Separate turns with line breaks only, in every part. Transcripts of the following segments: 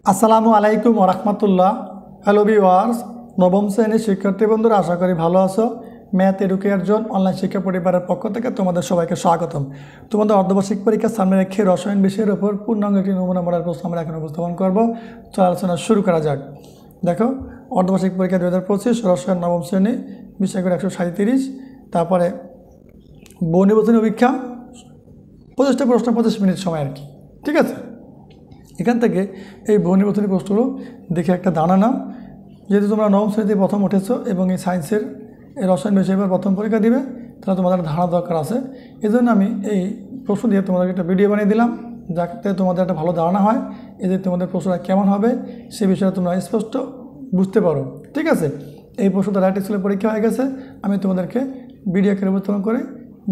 আসসালামু আলাইকুম ওয়া রাহমাতুল্লাহ। হ্যালো ভিউয়ার্স, নবম শ্রেণীর শিক্ষার্থী বন্ধুরা, আশা করি ভালো আছো। ম্যাথ এডুকেয়ার জোন অনলাইন শিক্ষা পরিবারের পক্ষ থেকে তোমাদের সবাইকে স্বাগতম। তোমাদের অর্ধবার্ষিক পরীক্ষার সামনে রেখে রসায়ন বিষয়ের উপর পূর্ণাঙ্গ একটি নমুনা মডেল প্রশ্ন আমরা এখন উপস্থাপন করব। চলো আলোচনা শুরু করা যাক। দেখো, অর্ধবার্ষিক পরীক্ষা 2025 রসায়ন নবম শ্রেণী, বিষয় করে 137। তারপরে বহুনির্বাচনী পরীক্ষা 25টা প্রশ্ন 25 মিনিট সময় আর কি, ঠিক আছে। এখান থেকে এই বহুনির্বাচনী প্রশ্নগুলো দেখে একটা ধারণা নাও। যেহেতু তোমরা নবম শ্রেণীতে প্রথম উঠেছো এবং এই সায়েন্সের এই রসায়ন বিষয়ে প্রথম পরীক্ষা দিবে, তাহলে তোমাদের ধারণা দরকার আছে। এই জন্য আমি এই প্রশ্ন দিয়ে তোমাদেরকে একটা ভিডিও বানিয়ে দিলাম, যাতে তোমাদের একটা ভালো ধারণা হয় এই যে তোমাদের প্রশ্নটা কেমন হবে সে বিষয়ে তোমরা স্পষ্ট বুঝতে পারো, ঠিক আছে। এই প্রশ্নটা রাইট স্কুলের পরীক্ষা হয়ে গেছে, আমি তোমাদেরকে ভিডিও আকারে উপস্থাপন করে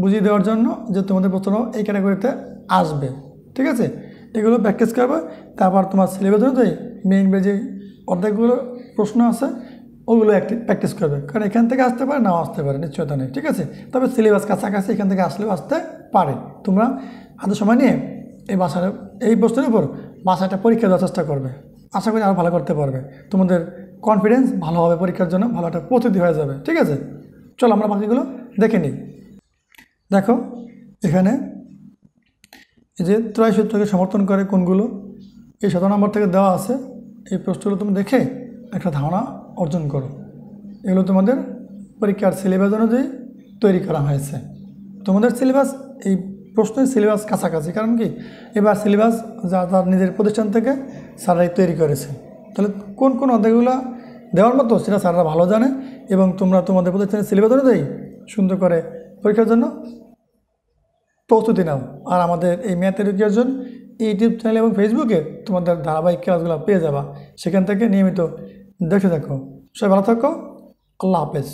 বুঝিয়ে দেওয়ার জন্য যে তোমাদের প্রশ্ন এই ক্যাটাগরিতে আসবে, ঠিক আছে। এগুলো প্র্যাকটিস করবে। তারপর তোমার সিলেবাস অনুযায়ী মেইন যে অর্ধেকগুলো প্রশ্ন আছে ওগুলো একটি প্র্যাকটিস করবে, কারণ এখান থেকে আসতে পারে নাও আসতে পারে, নিশ্চয়তা নেই, ঠিক আছে। তবে সিলেবাস কাছাকাছি এখান থেকে আসলেও আসতে পারে। তোমরা হাতে সময় নিয়ে এই প্রশ্নের উপর বাসাটা পরীক্ষা দেওয়ার চেষ্টা করবে, আশা করি আরও ভালো করতে পারবে। তোমাদের কনফিডেন্স ভালো হবে, পরীক্ষার জন্য ভালো একটা প্রস্তুতি হয়ে যাবে, ঠিক আছে। চলো আমরা বাকিগুলো দেখে নিই। দেখো, এখানে এই যে ত্রয় সূত্রকে সমর্থন করে কোনগুলো, এই 17 নম্বর থেকে দেওয়া আছে। এই প্রশ্নগুলো তুমি দেখে একটা ধারণা অর্জন করো। এগুলো তোমাদের পরীক্ষার সিলেবাস অনুযায়ী তৈরি করা হয়েছে। তোমাদের সিলেবাস এই প্রশ্নের সিলেবাস কাছাকাছি, কারণ কি এবার সিলেবাস যা তার নিজের প্রতিষ্ঠান থেকে স্যাররাই তৈরি করেছে। তাহলে কোন কোন অধ্যায়গুলো দেওয়ার মতো সেটা স্যাররা ভালো জানে, এবং তোমরা তোমাদের প্রতিষ্ঠানের সিলেবাস অনুযায়ী সুন্দর করে পরীক্ষার জন্য প্রস্তুতি নাও। আর আমাদের এই ম্যাথ এডুকেশন ইউটিউব চ্যানেল এবং ফেসবুকে তোমাদের ধারাবাহিক ক্লাসগুলো পেয়ে যাবা, সেখান থেকে নিয়মিত দেখে থাকো। সবাই ভালো থাকো, আল্লাহ হাফেজ।